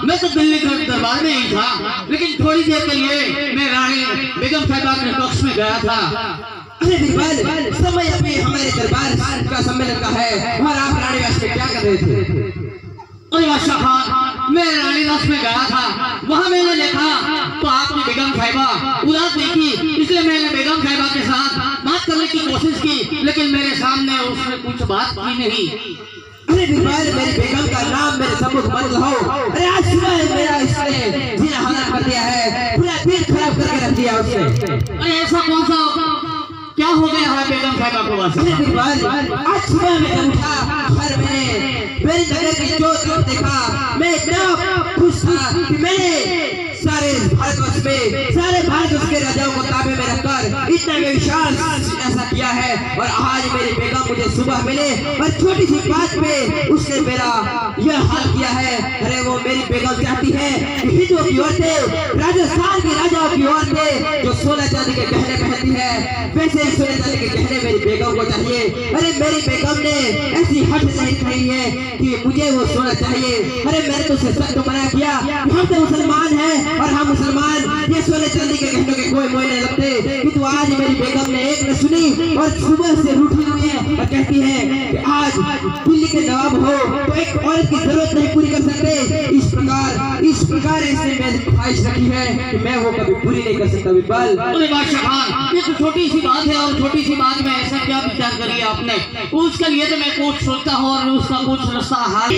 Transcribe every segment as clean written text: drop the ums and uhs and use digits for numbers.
मैं तो दिल्ली के दरबार में ही था, लेकिन थोड़ी देर के लिए मैं रानी बेगम साहिबा के टॉक्स में गया था। अरे बिरबल, समय अभी हमारे दरबार का सम्मेलन का है और आप रानी वास में क्या कर रहे थे? अरे बादशाह खान, मैं रानी वास में गया था, वहाँ मैंने देखा तो आपकी बेगम साहिबा उदास नहीं की, इसलिए मैंने बेगम साहिबा के साथ बात करने की कोशिश की, लेकिन मेरे सामने उसने कुछ बात की नहीं। अरे बिरबल, मेरी बेगम का नाम मेरे सम्मुख मत लो। अरे आज सुबह मेरा इसने जीना हराम कर दिया है, पूरा दिल खराब करके रख दिया उसने। अरे ऐसा कौन सा क्या हो गया है बेगम साहिबा को? अरे बिरबल, आज सुबह मैं उठा घर में मेरी नजर की चोट देखा, मैं इतना खुश था कि मैंने सारे भारतवर्ष के राजाओं को ताबे में रखकर इतना विशाल ऐसा किया है। और आज मेरी बेगम मुझे सुबह मिले और छोटी सी बात पे उसने मेरा यह हाल किया है। अरे वो मेरी बेगम चाहती है कि हिंदुओं की औरतें राजस्थान की राजाओं की औरतें जो 16 चांदी के गहने पहनती है, वैसे ही 16 चांदी के गहने मेरी बेगम को चाहिए। अरे मेरी बेगम ने ऐसी हद नहीं कही है कि मुझे वो सोना चाहिए। अरे मैंने तो उसे सख्त मना किया, हम तो मुसलमान हैं और हम मुसलमान ये 16 चांदी के गहनों के कोई मोल नहीं लगते, किंतु आज मेरी बेगम ने एक न सुनी और सुबह से रूठी हुई है और कहती है कि आज दिल्ली के नवाब हो तो एक औरत की जरूरत नहीं पूरी कर सकते। इस प्रकार इसने मेरी ख्वाहिश रखी है कि मैं वो कभी पूरी नहीं कर सकता। बिरबल, अरे बादशाह खान, ये तो छोटी सी बात है और छोटी सी बात में ऐसा क्या विचार करिए आपने? उसके लिए तो मैं कुछ सोचता हूँ और उसका कुछ रास्ता हाल।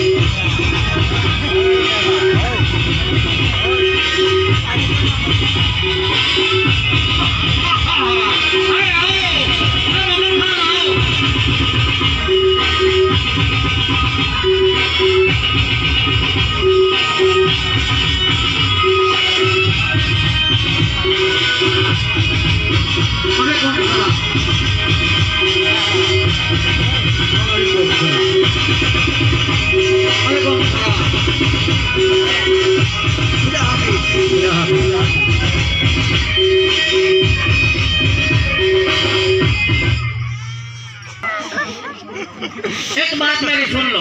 एक बात मेरी सुन लो,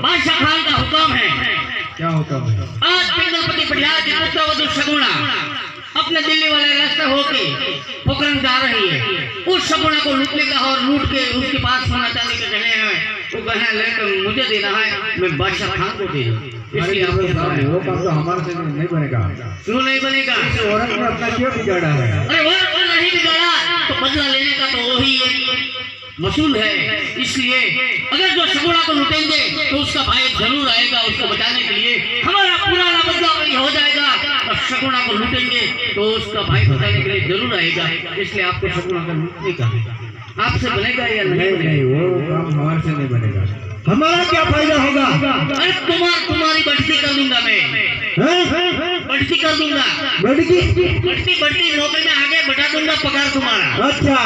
बादशाह खान का हुक्म है। क्या हुक्म है? आज पिंगलपति पटियाला की पुत्रवधू शगुना अपने दिल्ली वाले रास्ते होके पोखरण जा रही है। उस शगुना को लूटने का और लूट के उसके पास सोना चांदी के गहने हैं वो गहना लेकर मुझे देना है, मैं बादशाह खान को दे दूँ। इसलिए आपको वो काम तो हमारे से नहीं बनेगा। क्यों नहीं बनेगा? औरत ने अपना क्यों बिगाड़ा है? अरे वो नहीं बिगाड़ा तो बदला लेने का तो वही मसूल है। इसलिए अगर जो शगुना को लुटेंगे तो उसका भाई जरूर आएगा उसको बचाने के लिए। हमारा पुराना बदला वही हो जाएगा और शगुना को लुटेंगे तो उसका भाई बचाने के लिए जरूर आएगा। इसलिए आपको शगुना को लूटने का आपसे बनेगा या नहीं? नहीं, वो काम हमारे से नहीं बनेगा। हमारा क्या फायदा होगा? अरे तुम्हारी बढ़ती कर दूंगा मैं, बढ़ती कर दूंगा, बढ़ती नौकरी में आगे बढ़ा दूंगा पगार तुम्हारा। अच्छा,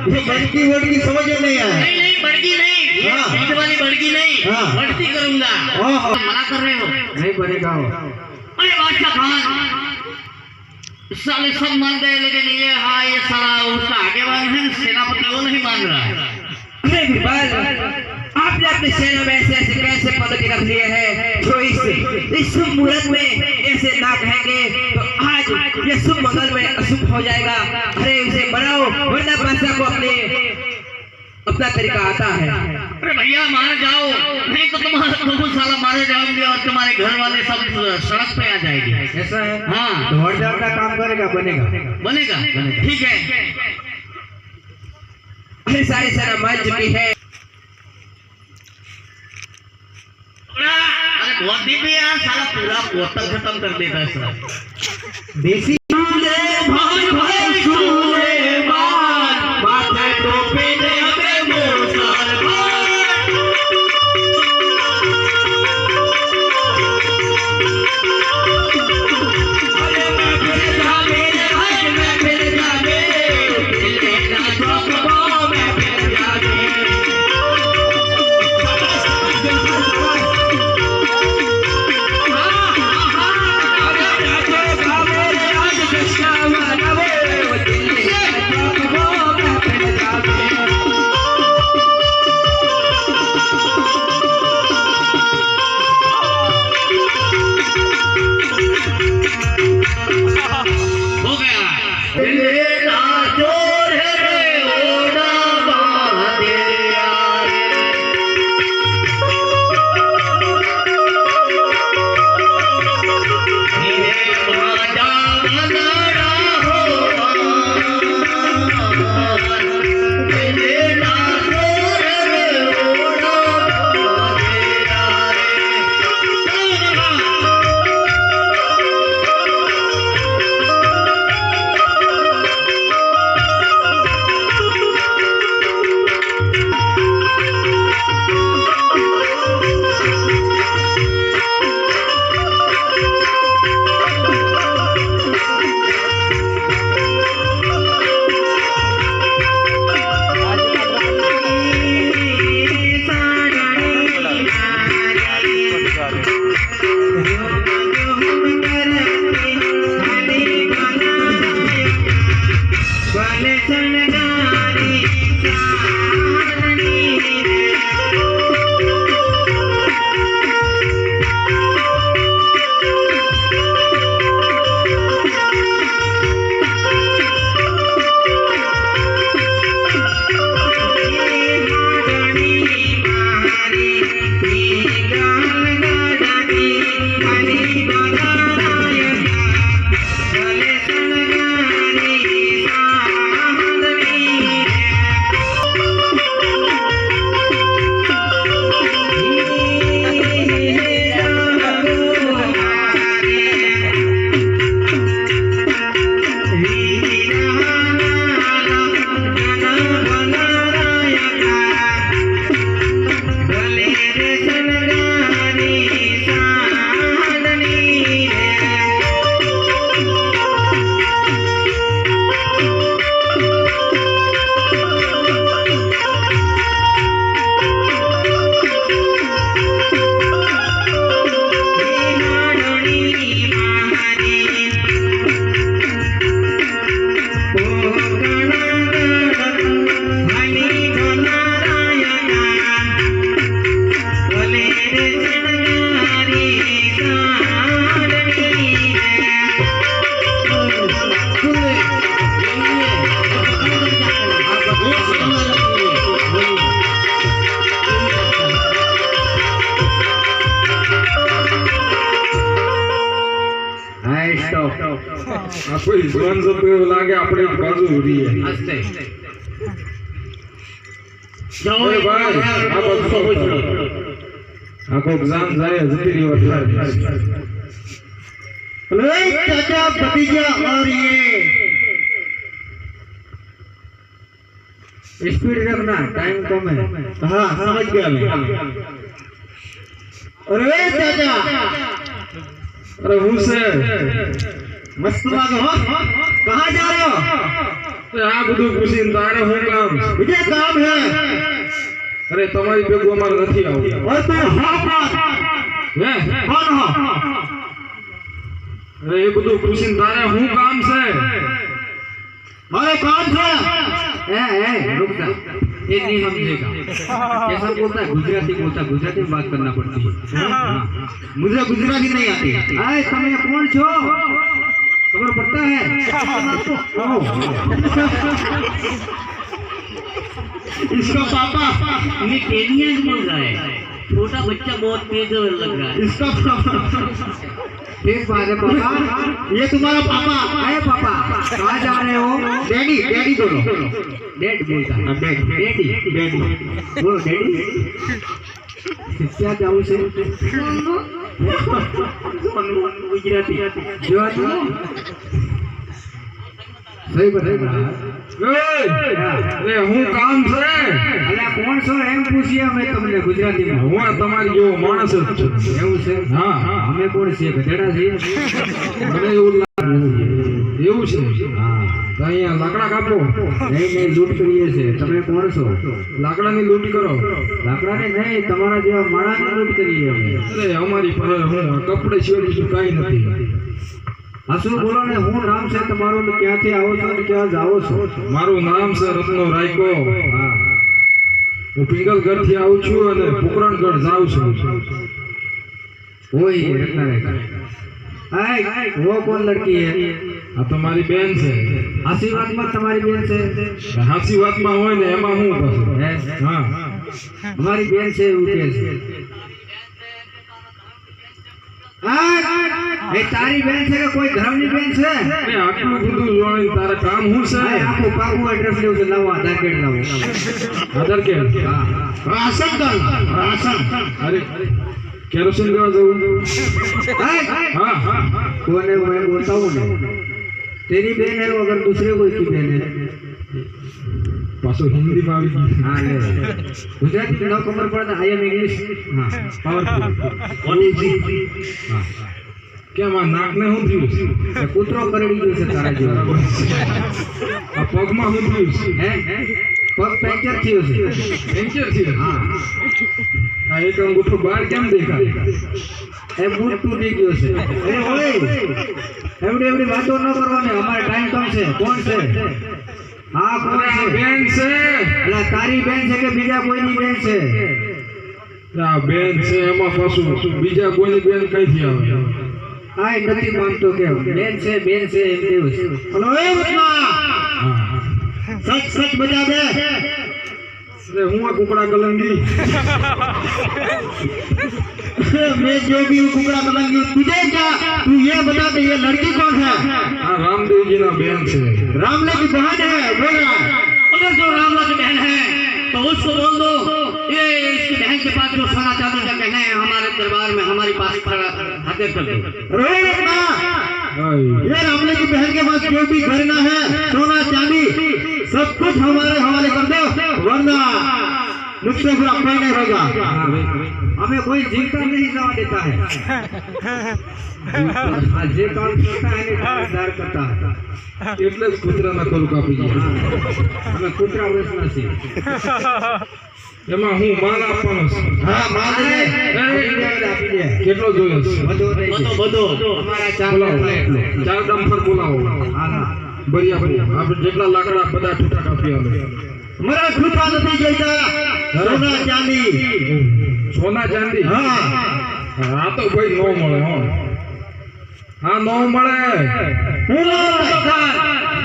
ये बढ़ती समझ में नहीं आया। नहीं बढ़ती नहीं, हाँ। पीठ वाली बढ़ती नहीं, हाँ। बढ़ती करूंगा। मना कर रहे हो? नहीं बनेगा वो। अरे बादशाह खान साले सब मान गए लेकिन ये हाँ ये साला उसका आगेवान है सेनापति वो नहीं मान रहा है। अरे बिरबल, आपने अपने सेना में ऐसे ऐसे कैसे पदक रख लिए हैं जो इस शुभ मुहूर्त में ऐसे ना कहेंगे तो आज ये शुभ मंगल में अशुभ हो जाएगा। अरे इसे बनाओ वरना बादशाह को अपना तरीका आता है। अरे भैया मार जाओ नहीं तो तुम साला मारे जाओगे और तुम्हारे घर वाले सब सड़क पे आ जाएंगे। ऐसा है? हाँ तो हर का काम करेगा, बनेगा। बनेगा ठीक है। अरे सारी सेना मान चुकी है। अरे बहुत दिन में यार साला पूरा पोतल खत्म कर देता है साला। देसी આ કોઈ જવાન જતો એવું લાગે આપણે એક બાજુ ઉડીએ હસ્તે જાઓ અરે ભાઈ આ બધું આ કોક જાન જાય જતી રહી વાત अरे चाचा भतीजा और ये स्पीड रखना टाइम कम है हाँ समझ गया मैं अरे चाचा अरे હું છે मस्त बात हो कहाँ जा रहे हो આ બધું પૂછીને તારે હું કામ मुझे काम है અરે તમારી ભેગું અમારે નથી આવતું और तू हाँ बात હે कौन हो અરે એ બધું પૂછીને તારે હું કામ છે मारे काम था रुक जा ये नहीं समझेगा कैसा बोलता है गुजराती में बात करना पड़ती है हाँ। मुझे गुजराती नहीं आती आए તમે કોણ છો खबर पड़ता है इसका पापा ये केनिया बोल रहा है छोटा बच्चा बहुत तेज लग रहा है इसका पापा ठीक बात है पापा ये तुम्हारा पापा आए पापा कहाँ जा रहे हो डैडी डैडी बोलो डैड बोलता है डैडी डैडी बोलो डैडी क्या जाऊँ से गुजराती सही बताया અરે હું કામ છે અલ્યા કોણ છો એમ પૂછીએ અમે તમને ગુજરાતીમાં હું આ તમારી જેવો માણસ જ છું એવું છે હા અમે કોણ છીએ ગધેડા છીએ મને એવું લાગે એવું છે હા તો અહીંયા લાકડા કાપો નહીં લૂંટ કરીએ છીએ તમે કોણ છો લાકડાની લૂંટ કરો લાકડાને નહીં તમારા જેવા માણસની લૂંટ કરીએ અમે અરે અમારી પાસે હું કપડે સિવાય બીજું કાંઈ નથી હાસુ બોલો ને હું નામ છે તમારું ને ક્યાંથી આવો છો ને ક્યાં જાઓ છો મારું નામ છે રત્નો રાયકો હા હું પિંગલગઢ થી આવું છું અને પોકરણગઢ જાઉં છું ઓય રત્ના રેખા આય वो कौन लड़की है આ તો મારી બેન છે आशीर्वाद में तुम्हारी बहन से હાચી વાતમાં હોય ને એમાં હું પાછું है હા हमारी बहन से उठे से ये तारी बहन से कोई धर्मनी बहन से એ આટલું બધું જોવાની તારે કામ હું છે आपको पाकू एड्रेस ले उसे लाओ आधार कार्ड लाओ આધાર કાર્ડ हां राशन दल राशन અરે કેરોસીન લેવા જવું हाय હા હા कौन है मैं बोलता हूं ना तेरी बहन है अगर दूसरे कोई की बहन है પાછો હિન્દીમાં આવી ગયું हां ले गुजराती न खबर पड़ता आई एम इंग्लिश हां પાવરફુલ હા કેમ આ નાકને શું થયું છે કૂતરો કરડી ગયો છે તારા જેવો આ પગમાં શું થયું છે હે પગ ફ્રેક્ચર થયો છે ફ્રેક્ચર થયું હા આ એક અંગૂઠો બહાર કેમ દેખાય એ બૂટ તૂટી ગયો છે એ ઓય એવડી વાતો ન કરવાની અમારે ટાઈમ કમ છે કોણ છે હા કોણ અરે આ છે બેન છે એટલે તારી બેન છે કે બીજા કોઈની બેન છે આ બેન છે એમાં પાછું બીજા કોઈની બેન કઈથી આવે હા એ નથી માનતો કે બેન છે એમ કેવું છે हेलो ए बच्चा હા सच सच बता दे અરે હું આ કુકડા કલંગી मैं जो भी हूँ कुकड़ा कलंगी तुझे क्या तू ये बता दे ये लड़की कौन है આ રામદેવજીના બેન છે रामले की बहन है बोल रहा है अगर जो रामला की बहन है तो उसको बोल दो ये इसकी बहन के पास जो सोना चांदी का गहना है हमारे दरबार में हमारे पास हाजिर कर दो रो रत्ना હાય. ये रामले की बहन के पास जो भी गहना है सोना चांदी सब कुछ हमारे हवाले कर दो वरना मुझसे बुरा कोई नहीं होगा हमें कोई जीता नहीं जवा देता है आज ये काम करता है इंतजार करता है એટલે જ કૂતરાના કલ કાપી ગયા हमें कुतरा वेचना चाहिए એમાં હું માલ આપવાનો છું हाँ मान ले કેટલો જોયો છે બધો हमारा चार બોલાવો એટલે 4 ડમ્પર બોલાવો હાલા બરિયા આપણે જેટલા લાકડા બધા ઠૂઠા કાપી આવે मेरा झूठा नहीं जैसा सोना चांदी સોના ચાંદી हाँ આ તો ભાઈ નો મળે હો હા નો મળે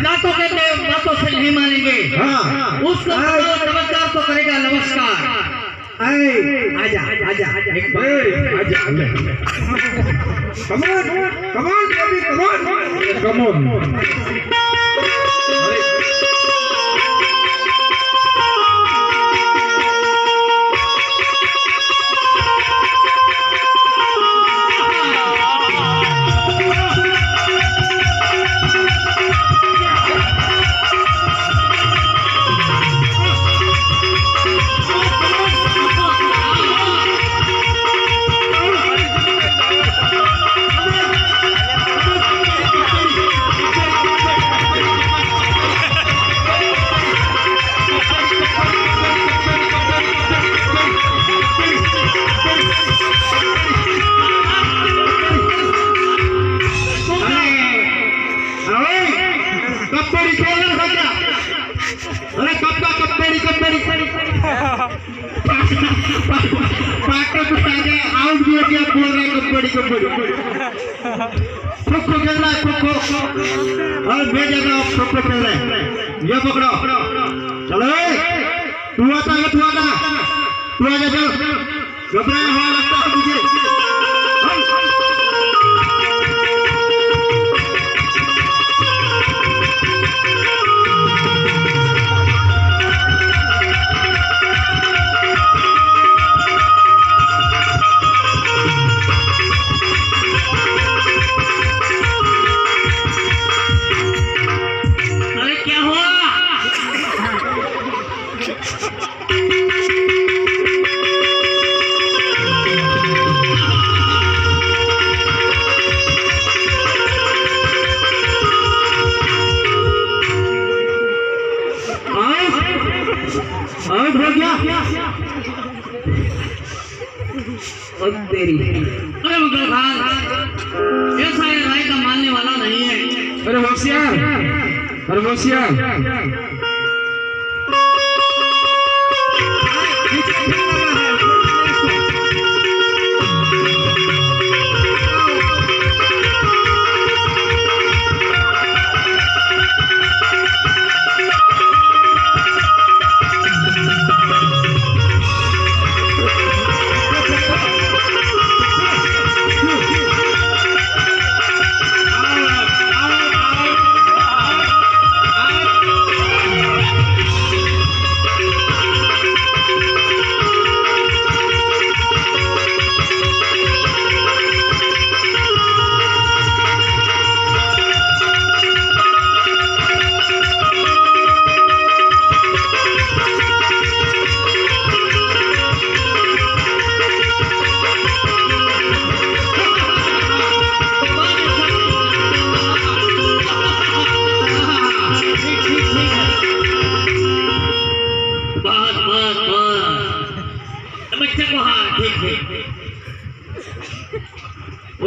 नातों कहते बातों से नहीं मानेंगे हाँ उसको नमस्कार तो करेगा नमस्कार आजा आजा आजा एक Come on, baby, come on. खो खेलना है, खो और मैं जाता हूँ खो खेल रहे हैं। ये पकड़ो चलो तू आता है तू आजा चल घबराया हुआ लगता है मुझे। आउट हो गया और तेरी अरे मुगल खान ऐसा ये राय का मानने वाला नहीं है। अरे होशियार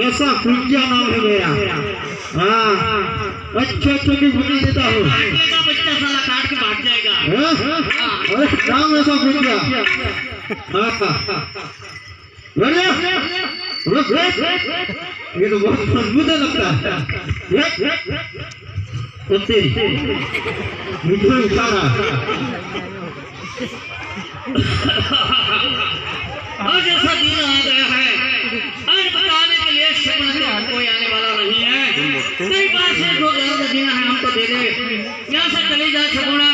ऐसा कुंजा नाम है मेरा। हाँ अच्छा की बुद्धि देता हूँ। बच्चा साला काट के भाग जाएगा। अरे नाम ऐसा कुंजा। ये तो बहुत मजबूत लगता है। मुझे उतारा आज ऐसा दिन आ गया है, आज बताने के लिए शकुन तो कोई आने वाला नहीं है। कई बार से जो दर्द देना है हमको दे दे, यहाँ से चली जा शकुना।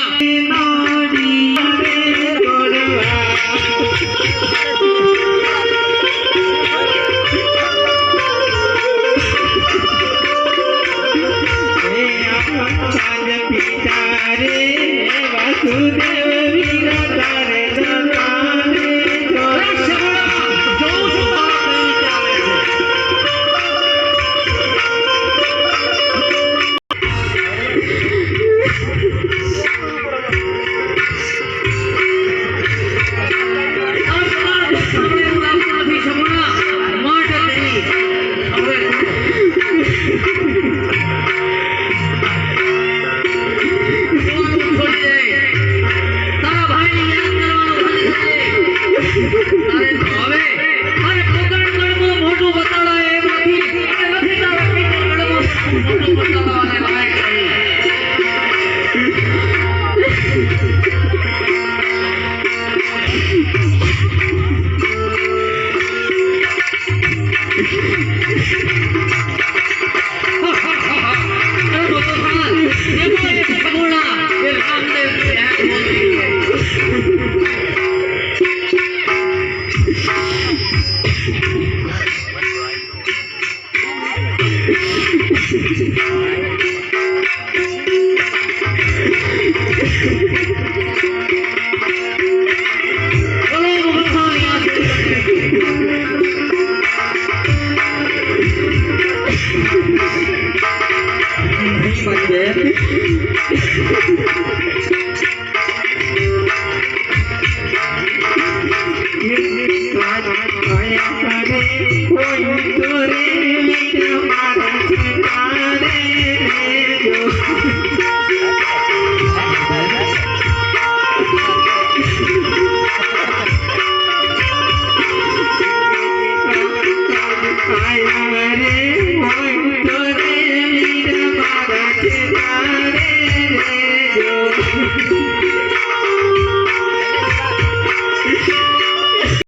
खान देखो ये सगुना ये रामदेव के यहाँ बोल रही है Thank you.